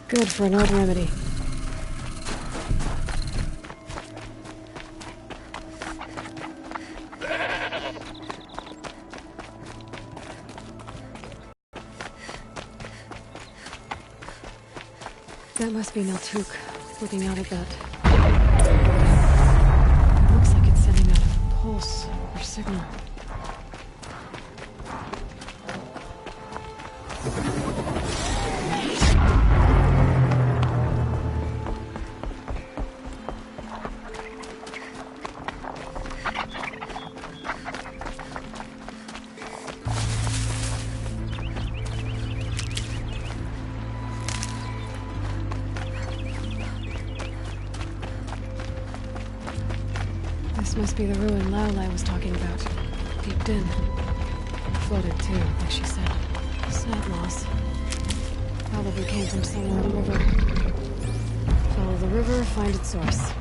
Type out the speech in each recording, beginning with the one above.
Good for an old remedy. That must be Naltuk, looking out at that. It looks like it's sending out a pulse or signal. This must be the ruin Laolai was talking about. Peeked in. Floated too, like she said. Sad loss. Probably came from somewhere on the river. Follow the river, find its source.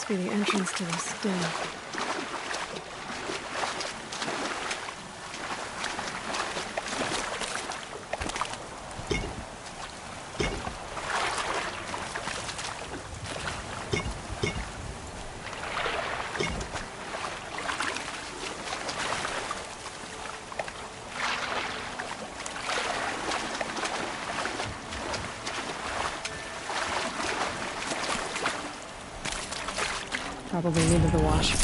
must be the entrance to this den. Probably needed the wash.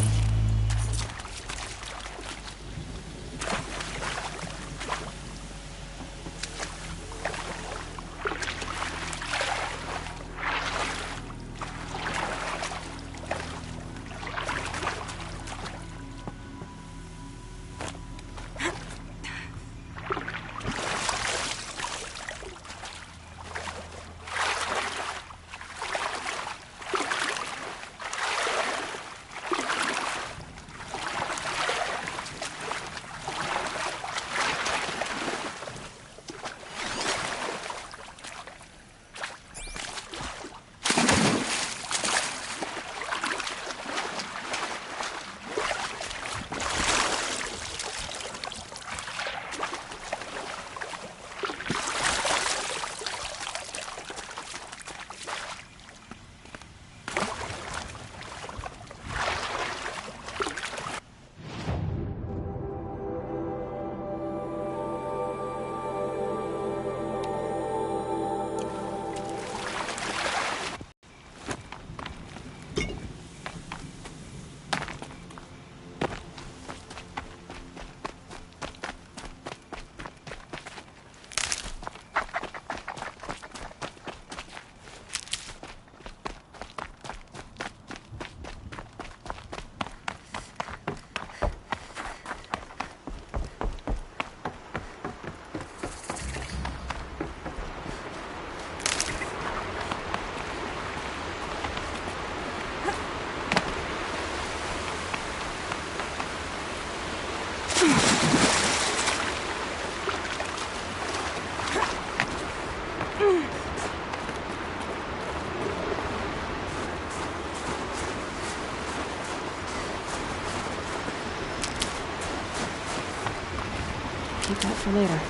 Keep that for later.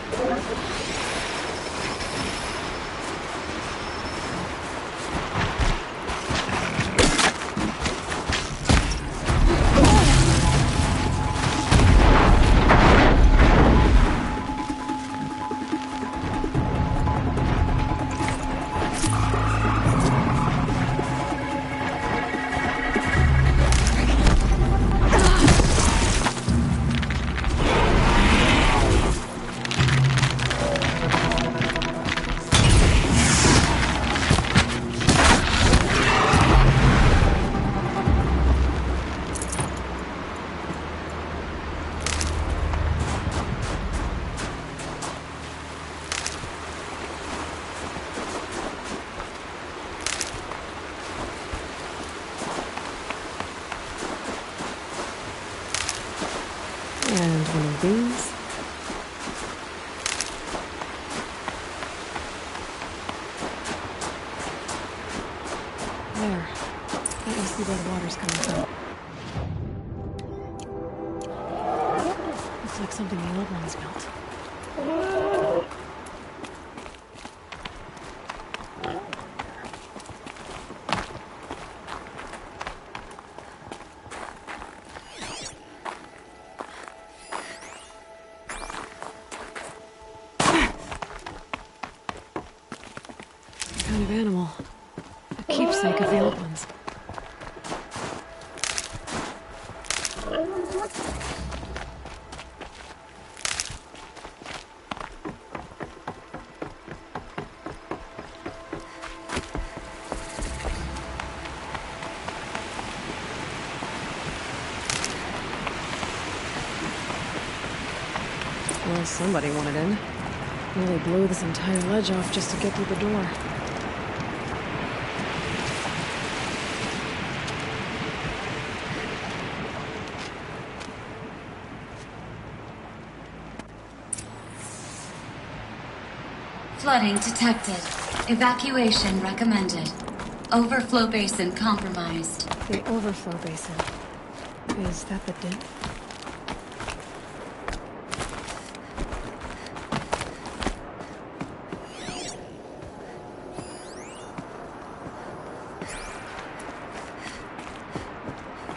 And one of these. There. That must be where the water's coming from. Looks like something the old ones built. Kind of animal. A keepsake of the old ones. Well, somebody wanted in. Nearly blew this entire ledge off just to get through the door. Flooding detected. Evacuation recommended. Overflow basin compromised. The overflow basin. Is that the din?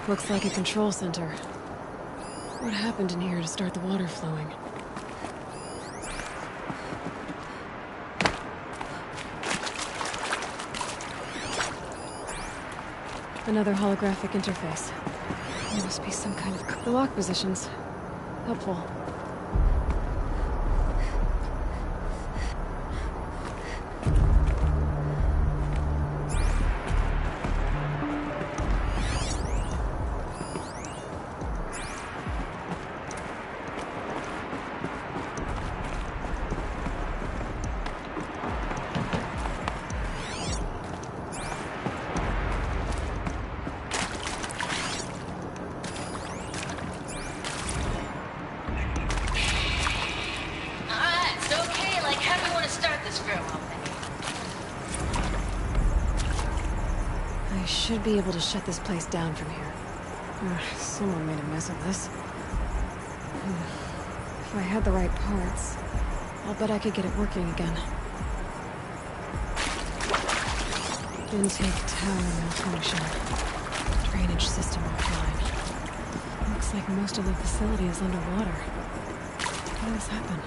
Looks like a control center. What happened in here to start the water flowing? Another holographic interface. There must be some kind of... The lock positions. Helpful. Should be able to shut this place down from here. Someone made a mess of this. If I had the right parts, I'll bet I could get it working again. Intake tower malfunction. Drainage system offline. Looks like most of the facility is underwater. How did this happen?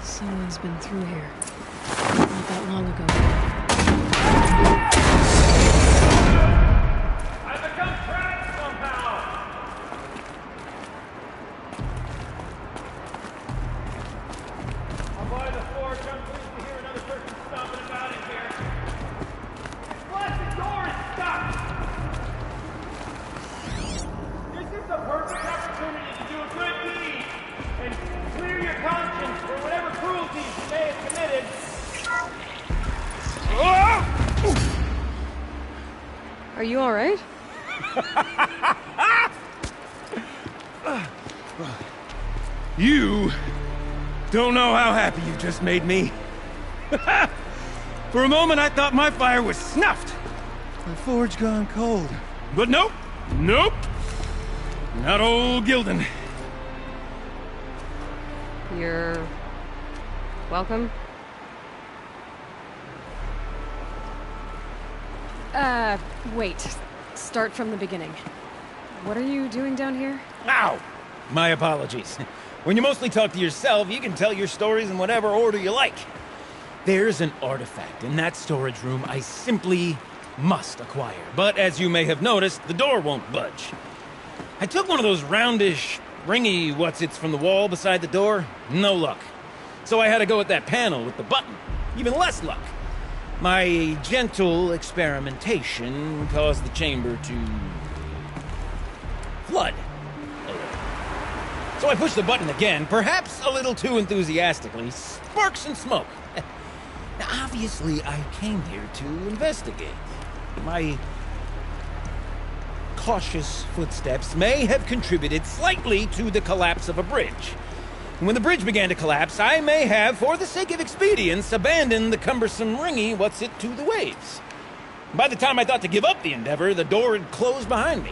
Someone's been through here. Not that long ago. I've become trapped somehow! I'll buy the forge. I'm pleased to hear another person stomping about in here. This blasted door is stuck! This is the perfect opportunity to do a good deed and clear your conscience for whatever cruelties you may have committed. Are you all right? You don't know how happy you just made me. For a moment, I thought my fire was snuffed. The forge gone cold. But nope. Nope. Not old Gildan. You're... welcome? Wait. Start from the beginning. What are you doing down here? Ow! My apologies. When you mostly talk to yourself, you can tell your stories in whatever order you like. There's an artifact in that storage room I simply must acquire. But as you may have noticed, the door won't budge. I took one of those roundish, ringy what's-its from the wall beside the door. No luck. So I had to go with that panel with the button. Even less luck. My gentle experimentation caused the chamber to... flood. So I pushed the button again, perhaps a little too enthusiastically. Sparks and smoke. Now, obviously, I came here to investigate. My cautious footsteps may have contributed slightly to the collapse of a bridge. When the bridge began to collapse, I may have, for the sake of expedience, abandoned the cumbersome ringy what's-it to the waves. By the time I thought to give up the endeavor, the door had closed behind me.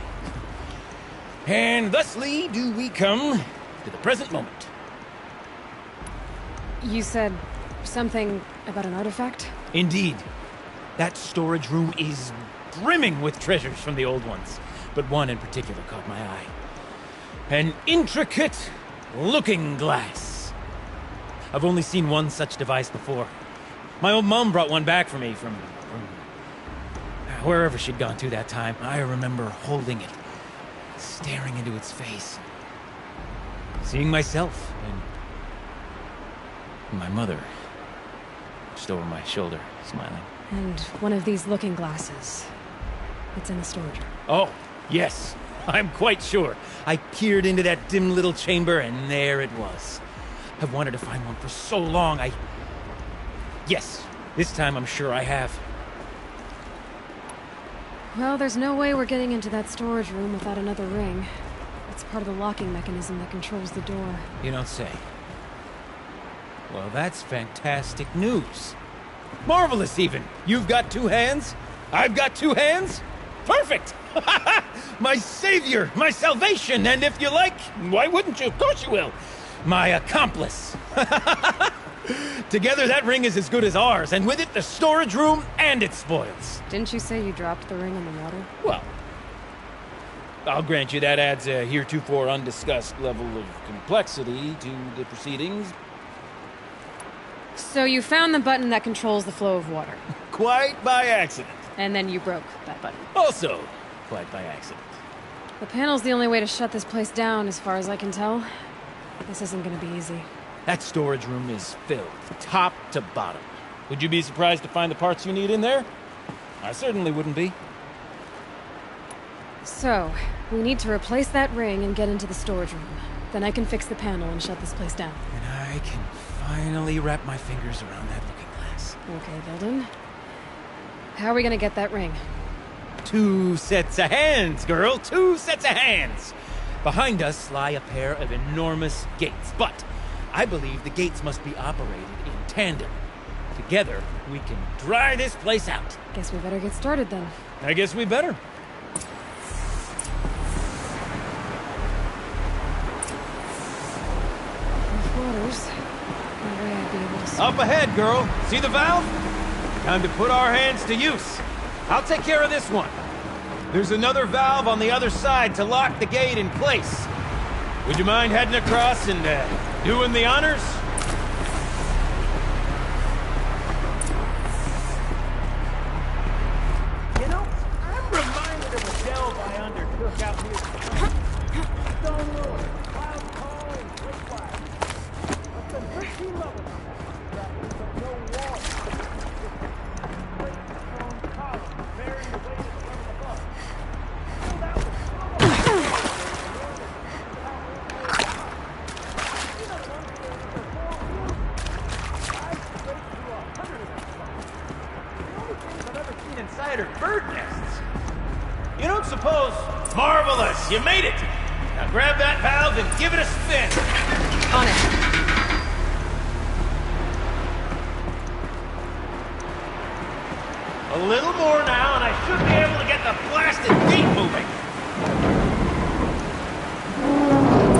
And thusly do we come to the present moment. You said something about an artifact? Indeed. That storage room is brimming with treasures from the old ones, but one in particular caught my eye. An intricate looking glass. I've only seen one such device before. My old mom brought one back for me from wherever she'd gone to that time. I remember holding it, staring into its face, seeing myself and my mother just over my shoulder, smiling. And one of these looking glasses. It's in the storage room. Oh, yes. I'm quite sure. I peered into that dim little chamber, and there it was. I've wanted to find one for so long, Yes, this time I'm sure I have. Well, there's no way we're getting into that storage room without another ring. It's part of the locking mechanism that controls the door. You don't say. Well, that's fantastic news. Marvelous, even. You've got two hands. I've got two hands. Perfect! My savior, my salvation, and if you like, why wouldn't you? Of course you will. My accomplice. Together, that ring is as good as ours, and with it, the storage room and its spoils. Didn't you say you dropped the ring in the water? Well, I'll grant you that adds a heretofore undiscussed level of complexity to the proceedings. So you found the button that controls the flow of water. Quite by accident. And then you broke that button. Also, quite by accident. The panel's the only way to shut this place down, as far as I can tell. This isn't gonna be easy. That storage room is filled, top to bottom. Would you be surprised to find the parts you need in there? I certainly wouldn't be. So, we need to replace that ring and get into the storage room. Then I can fix the panel and shut this place down. And I can finally wrap my fingers around that looking glass. Okay, Belden. How are we gonna get that ring? 2 sets of hands, girl. 2 sets of hands. Behind us lie a pair of enormous gates, but I believe the gates must be operated in tandem. Together, we can dry this place out. Guess we better get started then. I guess we better. Rough waters. No way I'd be able to... Up ahead, girl. See the valve? Time to put our hands to use. I'll take care of this one. There's another valve on the other side to lock the gate in place. Would you mind heading across and doing the honors? You know, I'm reminded of a delve I undertook out here. Stone Ruin, Wild Call, and Great Wild. I've been pretty loving on that. But no wall. Great stone column bearing the weight of the level above. Filled out with inside are bird nests. You don't suppose... Marvelous! You made it! Now grab that valve and give it a spin. On it. A little more now, and I should be able to get the blasted gate moving.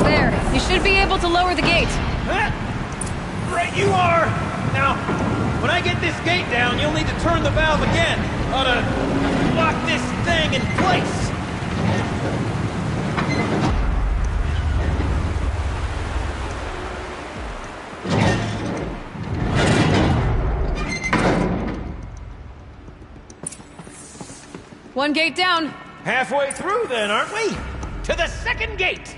There. You should be able to lower the gate. Huh? Right you are! Now, when I get this gate down, you'll need to turn the valve again. Ought to lock this thing in place. One gate down. Halfway through then, aren't we? To the second gate!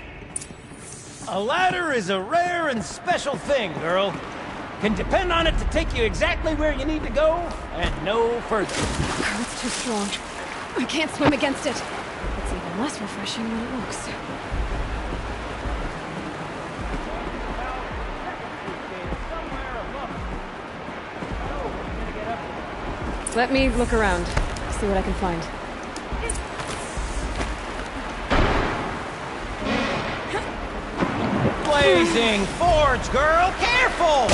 A ladder is a rare and special thing, girl. Can depend on it to take you exactly where you need to go, and no further. Oh, it's too strong. I can't swim against it. It's even less refreshing than it looks. Let me look around, see what I can find. Blazing forge, girl! Careful!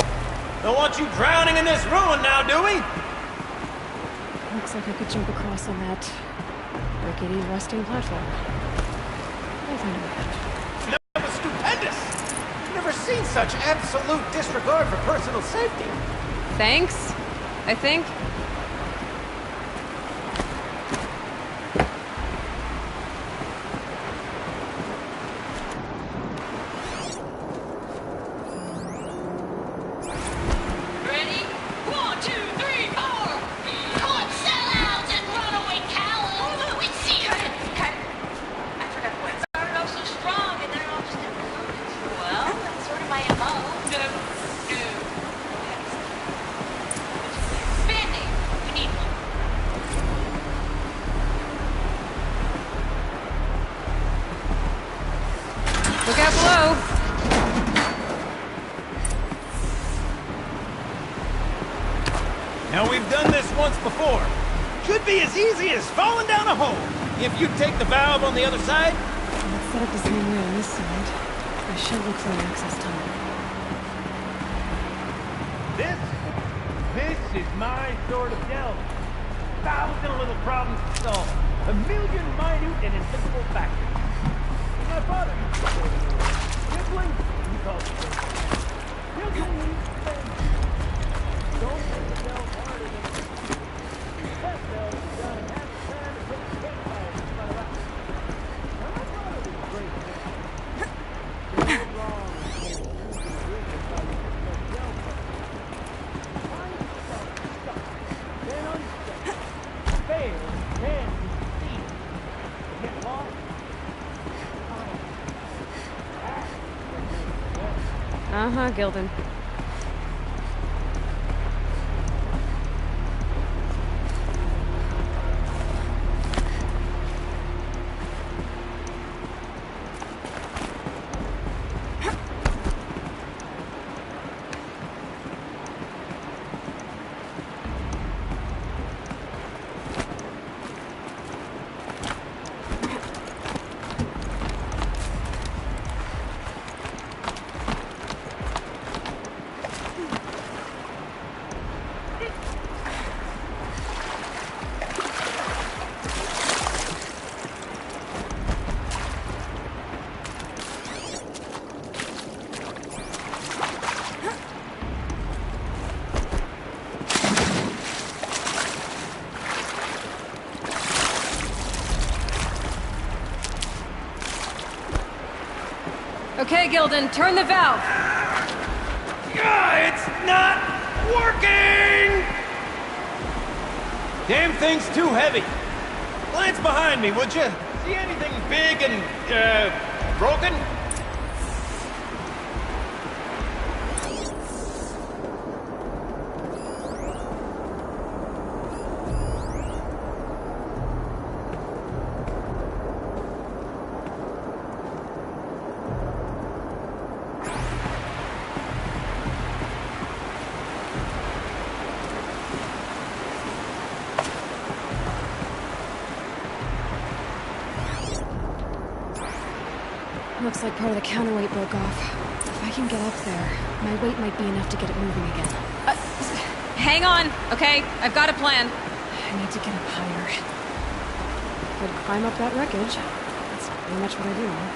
Don't want you drowning in this ruin now, do we? Looks like I could jump across on that rickety rusting platform. I'll find a way. That was stupendous! I've never seen such absolute disregard for personal safety. Thanks, I think. Ready? 1, 2, 3, 4! Caught sellouts and runaway cowards! We see her! I forgot what started off so strong and then off just well, that's sort of my MO. No. Band-aid. We need one. Look out below. Now, we've done this once before. Should be as easy as falling down a hole. If you take the valve on the other side. Let's set up the same way on this side. I should look for an access tunnel. This is my sort of delve. 1,000 little problems to solve. 1,000,000 minute and invisible factors. My father used to say to me, sibling, he calls it sibling needs friends. Don't make the delve harder than it is. That delve is done in half the time it takes to get fire in front of us. Now my father was a great man. You're no wrong in saying you can agree with how you can make delve better. Find yourself stuck, then unstuck. Fail can succeed. Get lost. Uh-huh, Gilden. Okay, Gilden, turn the valve. It's not working! Damn thing's too heavy. Glance behind me, would you? See anything big and, broken? Looks like part of the counterweight broke off. If I can get up there, my weight might be enough to get it moving again. Hang on, okay? I've got a plan. I need to get up higher. If I'd climb up that wreckage, that's pretty much what I do now.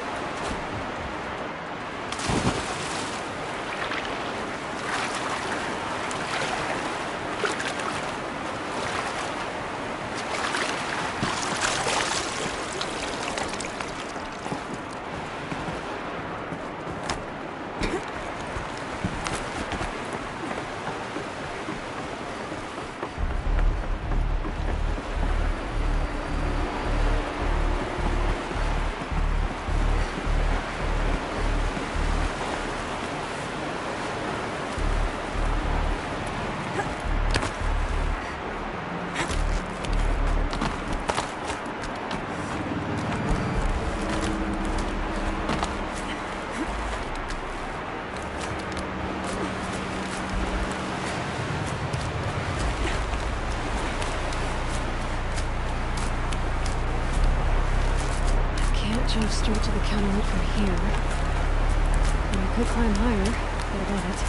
Jump straight to the counterweight from here. And I could climb higher, but about it.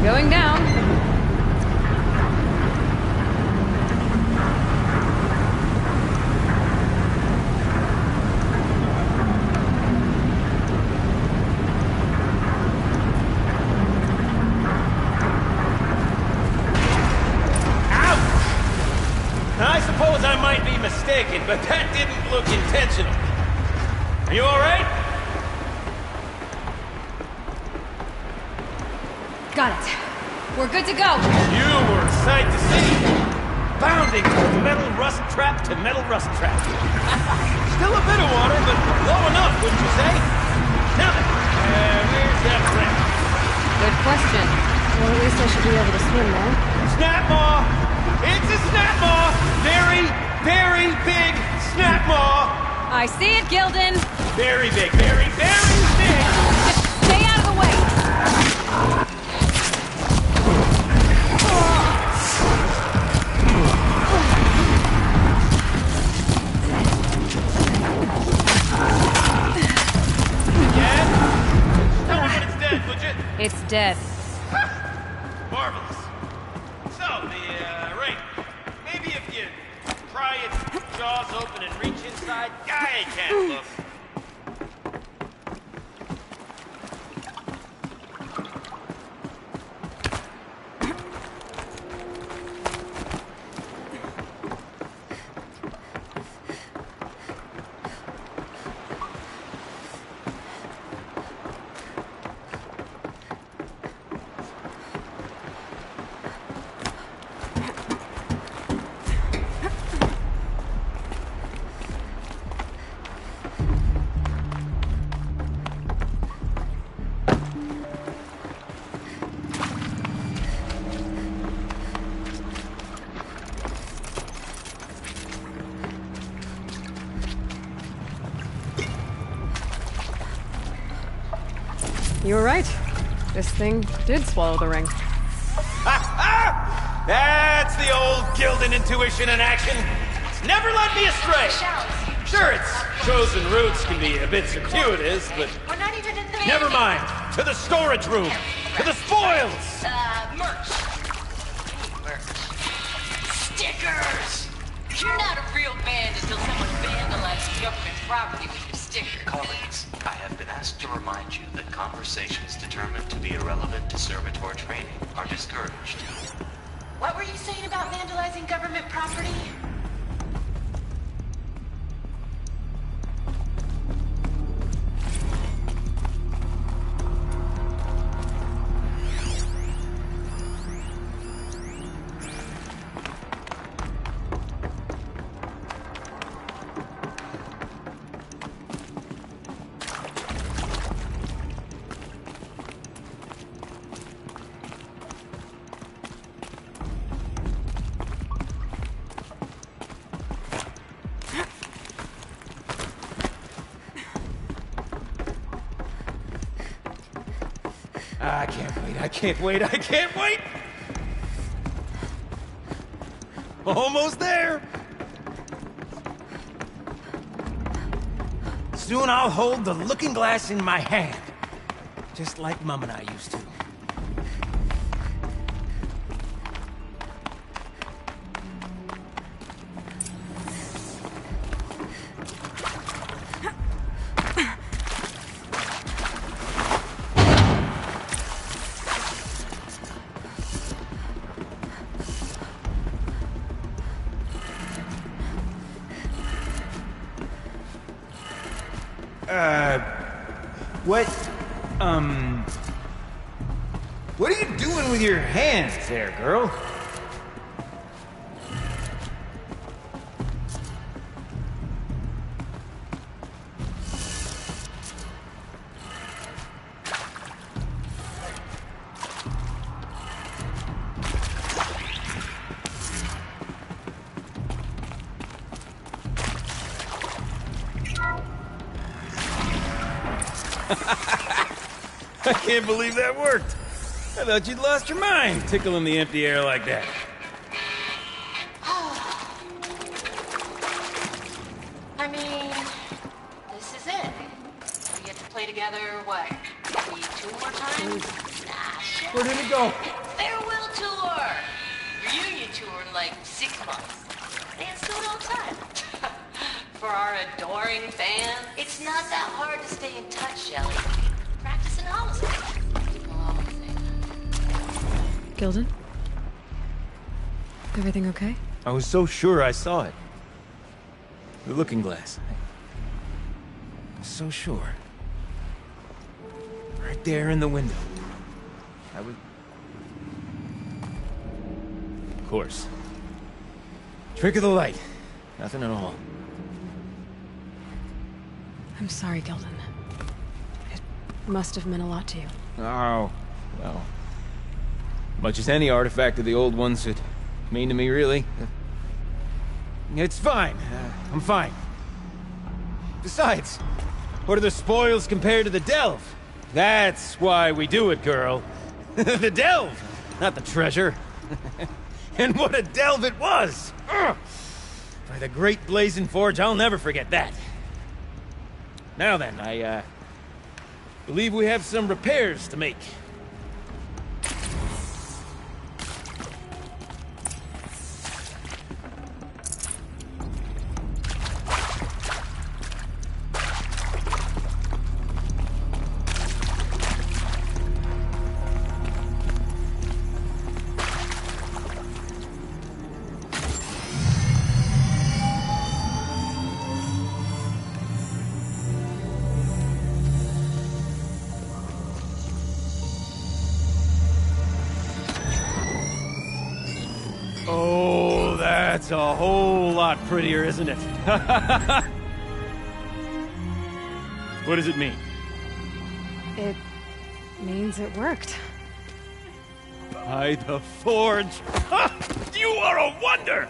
Going down. I suppose I might be mistaken, but that didn't look intentional. Are you all right? Got it. We're good to go. You were a sight to see. Found Everything from metal rust trap to metal rust trap. Still a bit of water, but low enough, wouldn't you say? Now then, where's that ramp? Good question. Well, at least I should be able to swim now. Snap maw! It's a snap maw! Very, very big snap maw! I see it, Gilden. Very big, very, very big! Just stay out of the way. Dead? Tell me when it's dead, would you? It's dead. Marvelous. So, the ring. Maybe if you pry its jaws open and reach inside, I can't look. You were right. This thing did swallow the ring. That's the old Gildan intuition in action. It's never led me astray. Sure, its chosen routes can be a bit circuitous, but We're not even in the never mind. To the storage room. To the spoils. merch. Merch. Stickers! You're not a real band until someone vandalizes government property with your sticker. Colleagues, I have been asked to remind you that conversations determined to be irrelevant to servitor training are discouraged. What were you saying about vandalizing government property? I can't wait, I can't wait, I can't wait! Almost there! Soon I'll hold the looking glass in my hand. Just like Mum and I used to. What are you doing with your hands there, girl? I can't believe that worked. I thought you'd lost your mind, tickling the empty air like that. I mean, this is it. We get to play together, what, maybe 2 more times? Nah, shit. Where did it go? Farewell tour! Reunion tour in like 6 months. Fans do it all the time. For our adoring fans, it's not that hard to stay in touch, Shelley. Practicing holidays. Gilden? Everything okay? I was so sure I saw it. The looking glass. I was so sure. Right there in the window. I was... Of course. Trick of the light. Nothing at all. I'm sorry, Gilden. It must have meant a lot to you. Oh, well. Much as any artifact of the old ones would mean to me, really. It's fine. I'm fine. Besides, what are the spoils compared to the delve? That's why we do it, girl. The delve, not the treasure. And what a delve it was! Ugh. By the great blazing forge, I'll never forget that. Now then, I believe we have some repairs to make. Oh, that's a whole lot prettier, isn't it? What does it mean? It means it worked. By the forge! Ha! You are a wonder!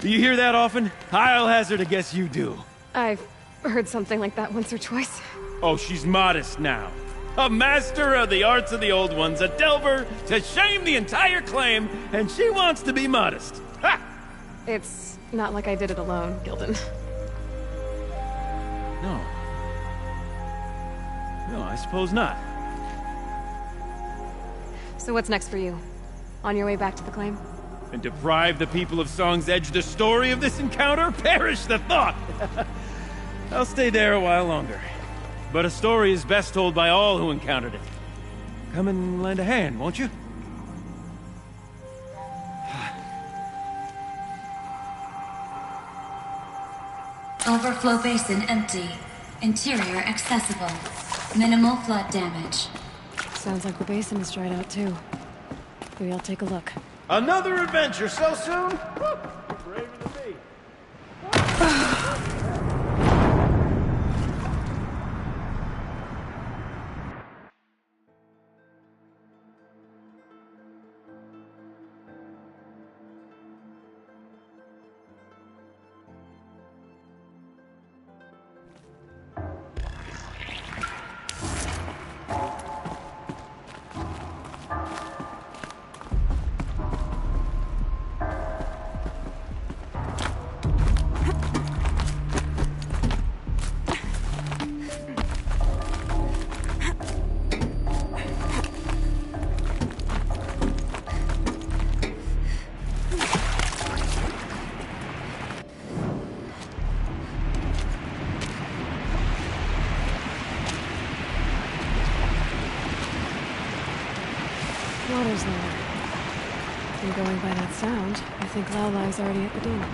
Do you hear that often? I'll hazard a guess you do. I've heard something like that once or twice. Oh, she's modest now. A master of the arts of the old ones, a delver to shame the entire claim, and she wants to be modest. Ha! It's not like I did it alone, Gilden. No. No, I suppose not. So what's next for you? On your way back to the claim? And deprive the people of Song's Edge the story of this encounter? Perish the thought! I'll stay there a while longer. But a story is best told by all who encountered it. Come and lend a hand, won't you? Overflow basin empty. Interior accessible. Minimal flood damage. Sounds like the basin is dried out too. Maybe I'll take a look. Another adventure so soon? Woo! Braver than me. Water's lower. And going by that sound, I think Laolai's already at the dune.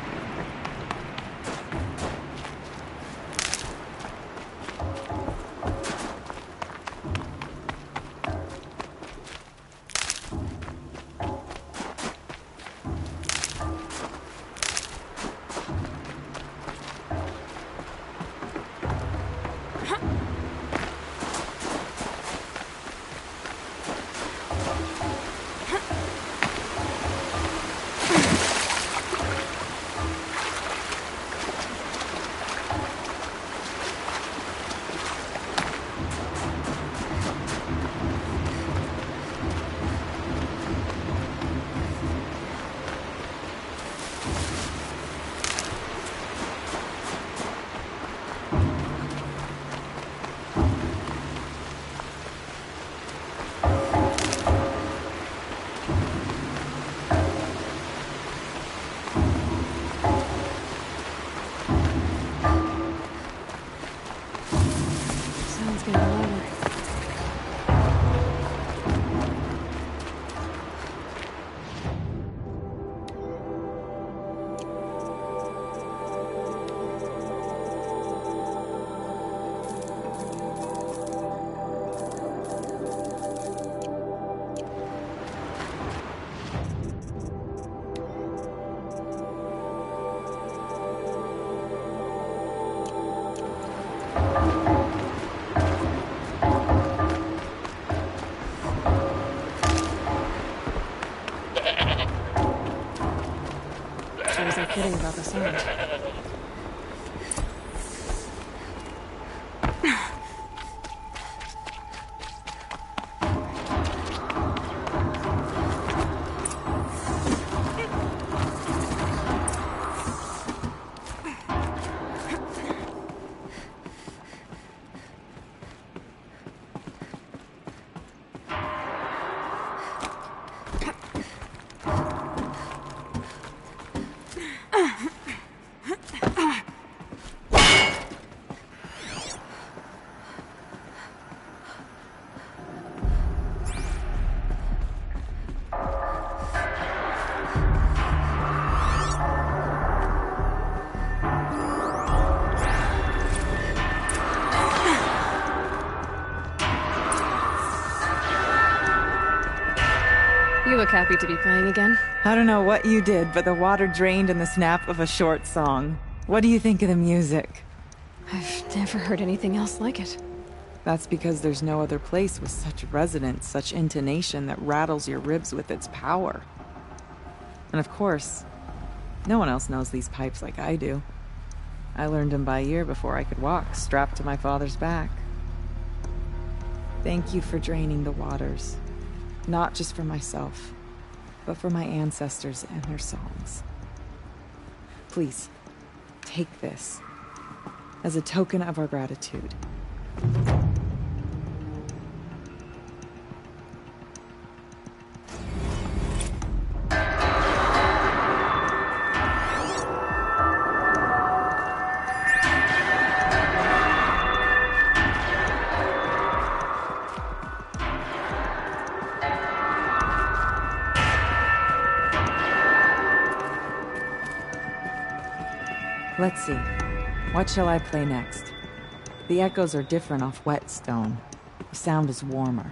She wasn't kidding about the sound. You look happy to be playing again. I don't know what you did, but the water drained in the snap of a short song. What do you think of the music? I've never heard anything else like it. That's because there's no other place with such resonance, such intonation that rattles your ribs with its power. And of course, no one else knows these pipes like I do. I learned them by ear before I could walk, strapped to my father's back. Thank you for draining the waters. Not just for myself, but for my ancestors and their songs. Please, take this as a token of our gratitude. Let's see. What shall I play next? The echoes are different off wet stone. The sound is warmer.